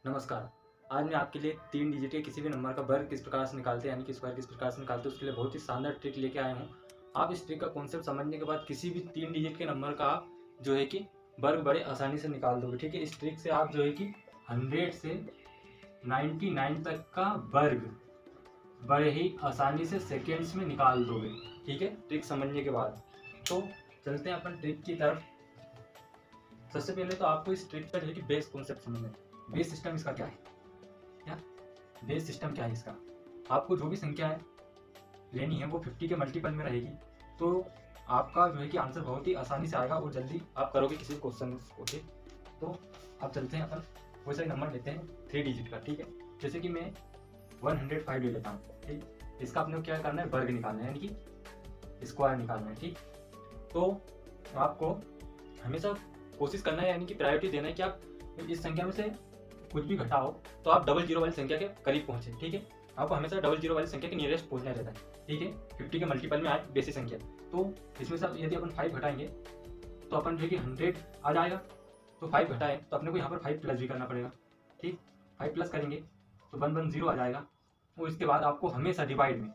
नमस्कार। आज मैं आपके लिए 3 डिजिट के किसी भी नंबर का वर्ग किस प्रकार से निकालते हैं यानी कि स्क्वायर किस प्रकार से निकालते हैं उसके लिए बहुत ही शानदार ट्रिक लेके आया हूँ। आप इस ट्रिक का कॉन्सेप्ट समझने के बाद किसी भी 3 डिजिट के नंबर का आप जो है कि वर्ग बड़े आसानी से निकाल दोगे। ठीक है, इस ट्रिक से आप जो है कि 100 से 99 तक का वर्ग बड़े ही आसानी से सेकेंड्स में निकाल दोगे। ठीक है, ट्रिक समझने के बाद तो चलते हैं अपन ट्रिक की तरफ। सबसे पहले तो आपको इस ट्रिक का जो है कि बेस कॉन्सेप्ट समझना है। बेस सिस्टम इसका क्या है, क्या बेस सिस्टम क्या है इसका। आपको जो भी संख्या है लेनी है वो 50 के मल्टीपल में रहेगी, तो आपका जो है कि आंसर बहुत ही आसानी से आएगा और जल्दी आप करोगे किसी क्वेश्चन को। ठीक, तो अब चलते हैं अपन कोई सा नंबर लेते हैं 3 डिजिट का। ठीक है, जैसे कि मैं 105 ले लेता हूँ। ठीक, इसका अपने को क्या करना है, वर्ग निकालना है यानी कि स्क्वायर निकालना है। ठीक, तो आपको हमेशा कोशिश करना है यानी कि प्रायोरिटी देना है कि आप इस संख्या में से कुछ भी घटाओ तो आप डबल जीरो वाली संख्या के करीब पहुंचे। ठीक है, आपको हमेशा डबल जीरो वाली संख्या के नियरेस्ट पहुंचना रहता है। ठीक है, 50 के मल्टीपल में आए बेसिक संख्या, तो इसमें से यदि अपन 5 घटाएंगे तो अपन जो है कि 100 आ जाएगा। तो 5 घटाए तो अपने को यहाँ पर 5 प्लस भी करना पड़ेगा। ठीक, 5 प्लस करेंगे तो 110 आ जाएगा। और इसके बाद आपको हमेशा डिवाइड में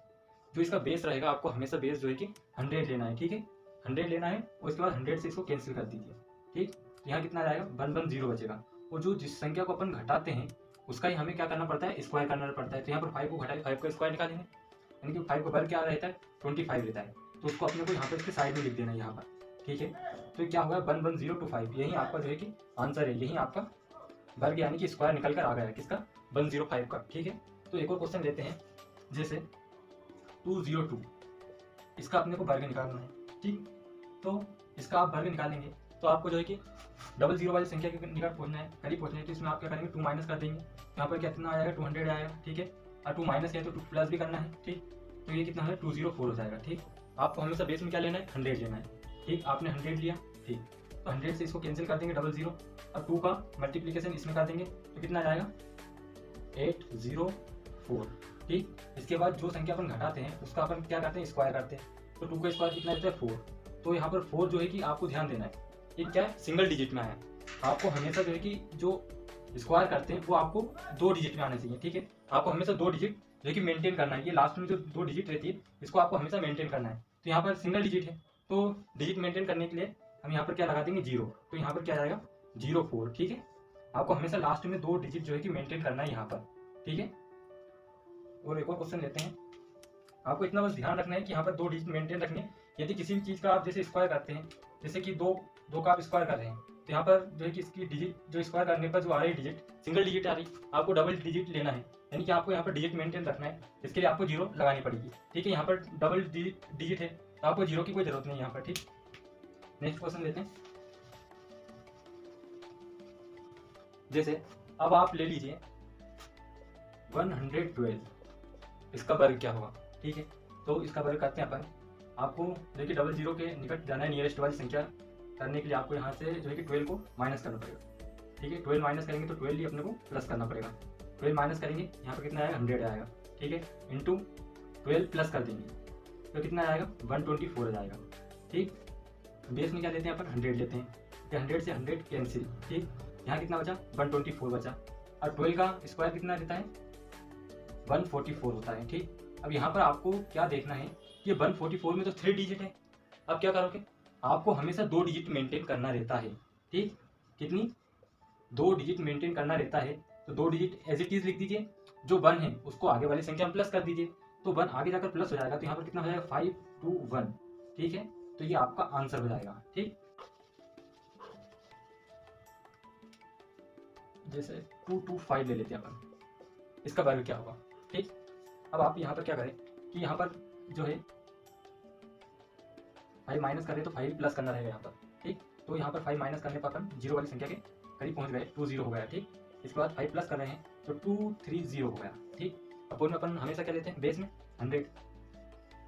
जो इसका बेस रहेगा, आपको हमेशा बेस जो है कि 100 लेना है। ठीक है, 100 लेना है और उसके बाद 100 से इसको कैंसिल कर दीजिए। ठीक, यहाँ कितना आ जाएगा, 110 बचेगा। और जो जिस संख्या को अपन घटाते हैं उसका ही हमें क्या करना पड़ता है, स्क्वायर करना पड़ता है। तो यहाँ पर 5 को घटाए 5 का स्क्वायर निकालेंगे यानी कि 5 का वर्ग क्या रहता है, 25 रहता है। तो उसको अपने को यहाँ पर इसके साइड में लिख देना है यहाँ पर। ठीक है, तो क्या होगा 11025, यही आपका जो है कि आंसर है, यही आपका वर्ग यानी कि स्क्वायर निकल कर आ गया है किसका, 105 का। ठीक है, तो एक और क्वेश्चन लेते हैं जैसे 202, इसका अपने को वर्ग निकालना है। ठीक, तो इसका आप वर्ग निकालेंगे तो आपको जो है कि डबल जीरो वाली संख्या के निकट पहुंचना है, करीब पहुंचना है। तो इसमें आप क्या करेंगे, 2 माइनस कर देंगे। यहाँ पर कितना आ जाएगा, 200 आएगा। ठीक है, और 2 माइनस किया तो 2 प्लस भी करना है। ठीक, तो ये कितना है, 204 हो जाएगा। ठीक, आपको हमेशा बेस में क्या लेना है, 100 लेना है। ठीक, आपने 100 लिया। ठीक, तो 100 से इसको कैंसिल कर देंगे डबल जीरो, और 2 का मल्टीप्लीकेशन इसमें कर देंगे तो कितना आ जाएगा, 804। ठीक, इसके बाद जो संख्या अपन घटाते हैं उसका अपन क्या करते हैं, स्क्वायर करते हैं। तो 2 का स्क्वायर कितना रहता है, 4। तो यहाँ पर 4 जो है कि आपको ध्यान देना है ये क्या है, सिंगल डिजिट में आया। आपको हमेशा जो है कि जो स्क्वायर करते हैं वो आपको 2 डिजिट में आने चाहिए। ठीक है, आपको हमेशा 2 डिजिट जो है कि मेंटेन करना है। ये लास्ट में जो 2 डिजिट रहती है इसको आपको हमेशा मेंटेन करना है। तो यहाँ पर सिंगल डिजिट है तो डिजिट मेंटेन करने के लिए हम यहाँ पर क्या लगा देंगे, 0। तो यहाँ पर क्या आएगा, 04। ठीक है, आपको हमेशा लास्ट में 2 डिजिट जो है कि मेंटेन करना है यहाँ पर। ठीक है, और एक और क्वेश्चन लेते हैं। आपको इतना बस ध्यान रखना है कि यहाँ पर 2 डिजिट मेंटेन रखने हैं। यदि किसी भी चीज़ का आप जैसे स्क्वायर करते हैं, जैसे कि दो का आप स्क्वायर कर रहे हैं, तो यहाँ पर जो है कि इसकी डिजिट जो स्क्वायर करने पर जो आ रही डिजिट सिंगल डिजिट आ रही, आपको डबल डिजिट लेना है यानी कि आपको यहाँ पर डिजिट मेंटेन रखना है। इसके लिए आपको 0 लगानी पड़ेगी। ठीक है, यहाँ पर डबल डिजिट है तो आपको 0 की कोई जरूरत नहीं है यहाँ पर। ठीक, नेक्स्ट क्वेश्चन लेते हैं। जैसे अब आप ले लीजिए 112, इसका वर्ग क्या होगा। ठीक है, तो इसका वर्ग करते हैं अपन। आपको देखिए डबल जीरो के निकट जाना है, नियरेस्ट वाली संख्या करने के लिए आपको यहाँ से जो है कि 12 को माइनस करना पड़ेगा। ठीक है, 12 माइनस करेंगे तो 12 ही अपने को प्लस करना पड़ेगा। 12 माइनस करेंगे यहाँ पर कितना आएगा, 100 आएगा। ठीक है, इंटू 12 प्लस कर देंगे तो कितना आएगा, 124 हो जाएगा। ठीक, बेस में क्या लेते हैं अपन, 100 लेते हैं। 100 से 100 कैंसिल। ठीक, यहाँ कितना बचा, 124 बचा। और 12 का स्क्वायर कितना रहता है, 144 होता है। ठीक, अब यहाँ पर आपको क्या देखना है, ये 144 में तो 3 डिजिट है। अब क्या करोगे, आपको हमेशा 2 डिजिट मेंटेन करना रहता है। ठीक, कितनी, 2 डिजिट मेंटेन करना रहता है। तो 2 डिजिट एज इट इज लिख दीजिए, जो 1 है उसको आगे वाली संख्या में प्लस कर दीजिए तो 1 आगे जाकर प्लस हो जाएगा। तो यहाँ पर कितना हो जाएगा, 521। ठीक है, तो ये आपका आंसर हो जाएगा। ठीक, जैसे 225 ले लेते हैं अपन, इसका वर्ग क्या होगा। ठीक, अब आप यहाँ पर क्या करें कि यहाँ पर जो है 5 माइनस करें तो 5 प्लस करना रहेगा यहाँ पर। ठीक, तो यहाँ पर 5 माइनस करने पर अपन 0 वाली संख्या के करीब पहुँच गए, 20 हो गया। ठीक, इसके बाद 5 प्लस कर रहे हैं तो 230 हो गया। ठीक, अब में अपन हमेशा क्या लेते हैं, बेस में 100।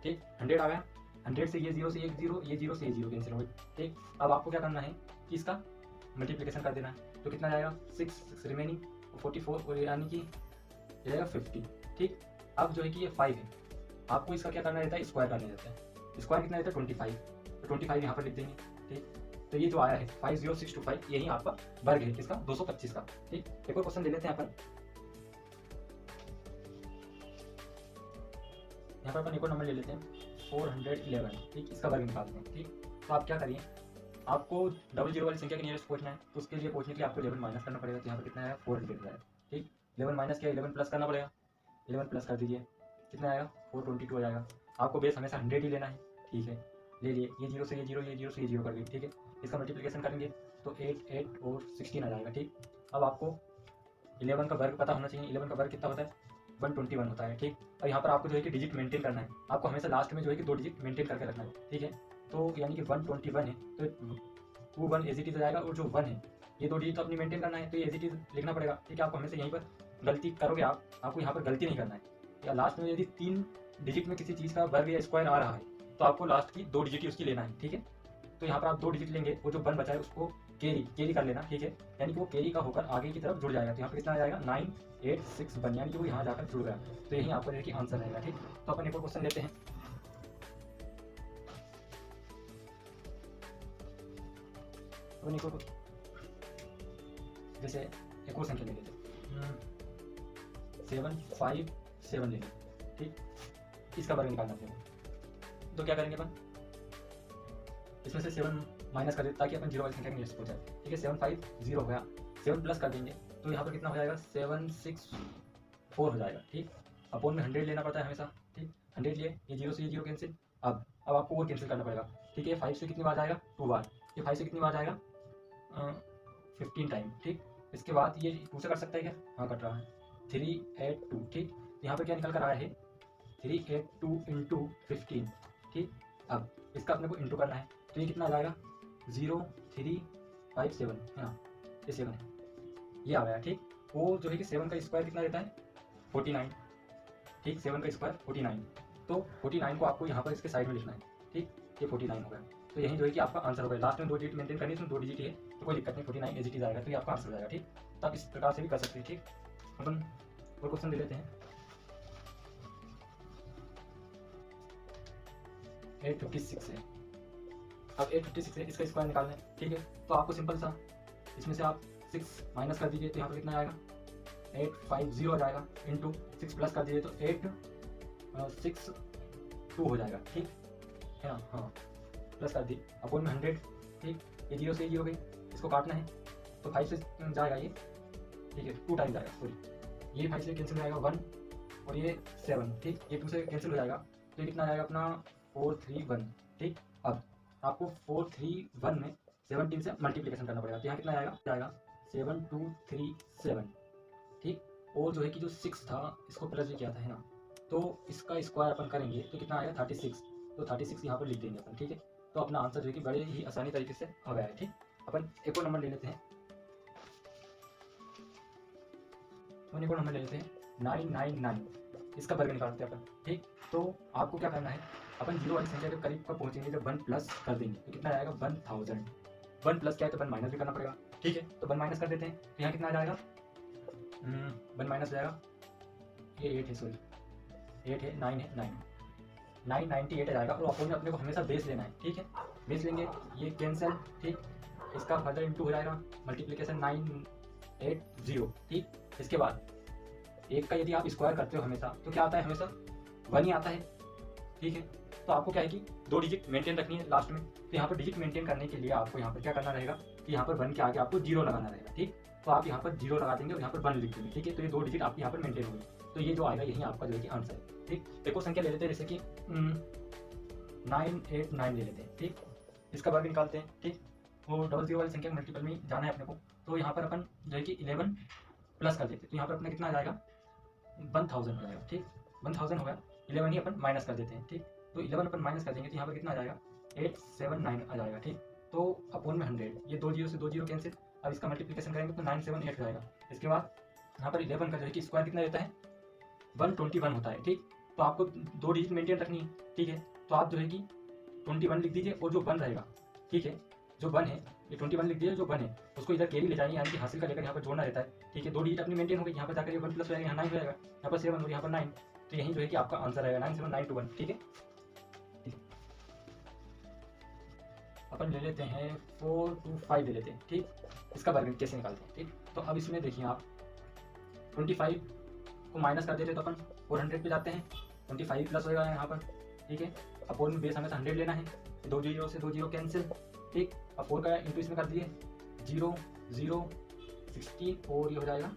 ठीक, 100 आ गया। 100 से ये 0 से 1 0, ये 0 से ये 0 कैंसिल हो गई। ठीक, अब आपको क्या करना है कि इसका मल्टीप्लिकेशन कर देना है। तो कितना जाएगा, 6 रिमेनिंग 44 और यानी कि जाएगा 50। ठीक, अब जो है कि ये 5 है, आपको इसका क्या करना रहता है, स्क्वायर करना रहता है। स्क्वायर कितना रहता है, 25। तो 25 यहाँ पर लिख देंगे। ठीक, तो ये जो आया है 50625 यही आपका वर्ग है इसका 225 का। ठीक, एक और क्वेश्चन ले लेते हैं अपन। यहाँ पर अपन एक और नंबर ले लेते हैं 411। ठीक, इसका वर्ग निकालते हैं। ठीक, तो आप क्या करिए, आपको डबल जीरो वाली संख्या के नियरेस्ट पहुंचना है, तो उसके लिए पहुंचने के लिए आपको 11 माइनस करना पड़ेगा। तो यहाँ पर कितना आएगा 400 आएगा। ठीक, 11 माइनस किया 11 प्लस करना पड़ेगा, 11 प्लस कर दीजिए, कितना आएगा 422 हो जाएगा। आपको बेस हमेशा 100 ही लेना है। ठीक है, ले लिए, ये जीरो से ये जीरो, ये जीरो से ये जीरो कर दिए। ठीक है, इसका मल्टीप्लिकेशन करेंगे तो 8 8 और 16 आ जाएगा। ठीक, अब आपको 11 का वर्ग पता होना चाहिए। 11 का वर्ग कितना होता है 121 होता है। ठीक, और यहाँ पर आपको जो है कि डिजिट मेंटेन करना है, आपको हमेशा लास्ट में जो है कि 2 डिजिट मेंटेन करके रखना है। ठीक है, तो यानी कि 121 है तो 21 एज इट इज जाएगा, और जो 1 है ये 2 डिजिट तो अपनी मेंटेन करना है, तो ये एज इट इज लिखना पड़ेगा। ठीक है, आपको हमेशा यहीं पर गलती करोगे आपको यहाँ पर गलती नहीं करना है। या लास्ट में यदि 3 डिजिट में किसी चीज़ का वर्ग या स्क्वायर आ रहा है तो आपको लास्ट की 2 डिजिट ही उसकी लेना है। ठीक है, तो यहाँ पर आप 2 डिजिट लेंगे, वो जो 1 बचा है उसको कैरी कर लेना। ठीक है, यानी कि वो कैरी का होकर आगे की तरफ जुड़ जाएगा। तो यहाँ पर कितना आ जाएगा 9861, यानी कि वो यहाँ जाकर जुड़ गया। तो यही आपको देखिए आंसर रहेगा। ठीक, तो अपन एक और क्वेश्चन लेते हैं। जैसे एक और संख्या ले लेते हैं 757 ले लेते। ठीक, इसका वर्ग निकालना है, तो क्या करेंगे अपन, इसमें से 7 माइनस कर देते ताकि अपन जीरो वाली संख्या के नियरेस्ट पहुंच जाए। ठीक है, 750 हो गया, 7 प्लस कर देंगे तो यहाँ पर कितना हो जाएगा 764 हो जाएगा। ठीक, अपोन में 100 लेना पड़ता है हमेशा। ठीक, 100 लिए, ये जीरो से ये जीरो कैंसिल। अब आपको और कैंसिल करना पड़ेगा। ठीक है, 5 से कितनी बार जाएगा 2 बार, ये 5 से कितनी बार जाएगा 15 टाइम। ठीक, इसके बाद ये 2 से कर सकता है क्या, हाँ कट रहा है 382। ठीक, यहाँ पर क्या निकल कर आया है 382 इंटू 15। ठीक, अब इसका अपने को इंटू करना है, तो ये कितना आ जाएगा 0357 है ना, ये 7 है, ये आ गया। ठीक, वो जो है कि 7 का स्क्वायर कितना देता है 49। ठीक, 7 का स्क्वायर 49, तो 49 को आपको यहाँ पर इसके साइड में लिखना है। ठीक, ये 49 हो गया, तो यही जो है कि आपका आंसर हो गया। लास्ट में 2 डिजिट मेंटेन करनी है, इसमें 2 डिजिट है तो कोई दिक्कत नहीं, 49 एज इट इज आएगा, तो ये आपका आंसर हो जाएगा। ठीक, तो आप इस प्रकार से भी कर सकते हैं। ठीक, अपन और क्वेश्चन दे लेते हैं 856 है। अब 856 है, इसका स्क्वायर निकालना है। ठीक है, तो आपको सिंपल सा इसमें से आप 6 माइनस कर दीजिए तो यहाँ पर कितना आएगा 850 आ जाएगा, इंटू 6 प्लस कर दीजिए तो 862 हो जाएगा। ठीक है ना, हाँ प्लस कर दी, अपोन में 100। ठीक, ये जीरो से जीरो गई, इसको काटना है तो 5 से जाएगा ये। ठीक है, 2 टाइम जाएगा, सॉरी ये 5 से कैंसिल हो जाएगा 1 और ये 7। ठीक, ये 2 से कैंसिल हो जाएगा तो ये कितना आ जाएगा अपना 431। ठीक, अब आपको 431 में 17 से मल्टीप्लिकेशन करना पड़ेगा, तो यहाँ कितना जाएगा 7237। ठीक, और जो है कि जो 6 था इसको प्लस भी किया था है ना, तो इसका स्क्वायर अपन करेंगे तो कितना आएगा 36, तो 36 यहाँ पर लिख देंगे अपन। ठीक है, तो अपना आंसर जो है कि बड़े ही आसानी तरीके से आ गया है। ठीक, अपन एक और नंबर ले लेते हैं, एक और नंबर ले लेते हैं 999, इसका वर्ग निकालते हैं अपन। ठीक, तो आपको क्या करना है, अपन जीरो वाली संख्या के करीब पर पहुंचेंगे जब 1 प्लस कर देंगे तो कितना आएगा 1000। 1 प्लस क्या है तो 1 माइनस भी करना पड़ेगा। ठीक है, तो 1 माइनस कर देते हैं, तो यहाँ कितना आ जाएगा 1 माइनस हो जाएगा, ये 8 है, सॉरी 8 है, 9 है, 998 आ जाएगा। और अपोन में अपने को हमेशा बेस लेना है। ठीक है, बेस लेंगे, ये कैंसिल। ठीक, इसका फर्दर इंटू हो जाएगा, मल्टीप्लिकेशन 980। ठीक, इसके बाद एक का यदि आप स्क्वायर करते हो हमेशा तो क्या आता है, हमेशा 1 ही आता है। ठीक है, तो आपको क्या है कि 2 डिजिट मेंटेन रखनी है लास्ट में, तो यहाँ पर डिजिट मेंटेन करने के लिए आपको यहाँ पर क्या करना रहेगा कि यहाँ पर 1 के आगे आपको 0 लगाना रहेगा। ठीक, तो आप यहाँ पर 0 लगा देंगे और यहाँ पर 1 लिख देंगे। ठीक है, तो ये 2 डिजिट आपके यहाँ पर मेंटेन होगी, तो ये जो आएगा यही आपका जो है कि आंसर है। ठीक, एक और संख्या ले लेते हैं, जैसे कि 989 ले लेते हैं। ठीक, इसका वर्ग निकालते हैं। ठीक, वो डबल जीरो वाली संख्या मल्टीपल में जाना है अपने को, तो यहाँ पर अपन जो है कि 11 प्लस कर देते हैं, तो यहाँ पर अपने कितना आ जाएगा 1000 हो जाएगा। ठीक, 1000 हो गया, 11 ही अपन माइनस कर देते हैं। ठीक, तो 11 अपन माइनस कर देंगे तो यहाँ पर कितना आ जाएगा 879 आ जाएगा। ठीक, तो अपोन में 100, ये 2 जीरो से 2 जीरो कैंसिल। अब इसका मल्टीप्लिकेशन करेंगे तो 978 हो जाएगा। इसके बाद यहाँ पर 11 का जो है कि स्क्वायर कितना देता है 121 होता है। ठीक, तो आपको 2 डिजिट मेंटेन रखनी है। ठीक है, तो आप जो है कि 21 लिख दीजिए और जो 1 रहेगा, ठीक है, जो 1 है ये 21 लिख दीजिए, जो 1 है उसको इधर कैरी ले जाएंगे, यानी कि हासिल का लेकर यहाँ पर जोड़ना रहता है। ठीक है, 2 डिजिट अपनी मेंटेन हो गई, यहाँ पर जाकर ये 1 प्लस हो जाएगा, यहाँ 9 हो जाएगा, यहाँ पर 7 और यहाँ पर 9, तो यही जो है कि आपका आंसर आएगा 97921। ठीक है, अपन ले लेते हैं 425 ले लेते हैं, ठीक। इसका वर्ग कैसे निकालते हैं, ठीक। तो अब इसमें देखिए आप 25 को माइनस कर देते तो अपन 400 पे जाते हैं, 25 प्लस होगा यहाँ पर, ठीक है। अब 4 में बेस हमें 100 लेना है, 2 जीरो से 2 जीरो कैंसिल, ठीक। अब 4 का इंटू इसमें कर दिए 0 0 16 और ये हो जाएगा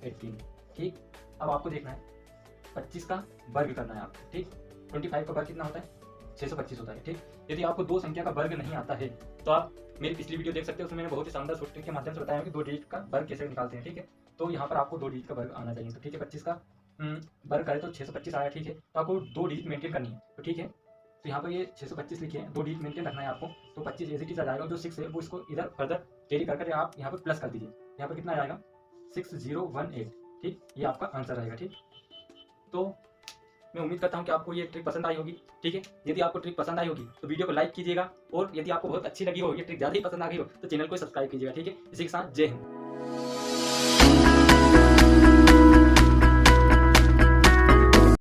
18, ठीक। अब आपको देखना है 25 का वर्ग करना है आपको, ठीक। 25 का वर्ग कितना होता है, 625 होता है, ठीक। यदि आपको दो संख्या का वर्ग नहीं आता है तो आप मेरी पिछली वीडियो देख सकते हो, उसमें मैंने बहुत ही शानदार सूत्र के माध्यम से बताया कि 2 डिजिट का वर्ग कैसे निकालते हैं, ठीक है। तो यहाँ पर आपको 2 डिजिट का वर्ग आना चाहिए, तो ठीक है 25 का वर्ग करें तो 625 आया, ठीक है। तो आपको 2 डिजिट मेंटेन करनी है, तो ठीक है। तो यहाँ पर ये 625 लिखे हैं, 2 डिजिट मेंटेन रखना है आपको, तो 25 एज इट इज आ जाएगा। जो 6 है वो इसको इधर फर्दर कैरी करके आप यहाँ पर प्लस कर दीजिए, यहाँ पर कितना आ जाएगा 6018, ठीक। ये आपका आंसर रहेगा, ठीक। तो मैं उम्मीद करता हूँ कि आपको ये ट्रिक पसंद आई होगी, ठीक है। यदि आपको ट्रिक पसंद आई होगी तो वीडियो को लाइक कीजिएगा, और यदि आपको बहुत अच्छी लगी हो, ये ट्रिक ज़्यादा ही पसंद आ गई हो तो चैनल को सब्सक्राइब कीजिएगा, ठीक है। इसी के साथ जय हिंद।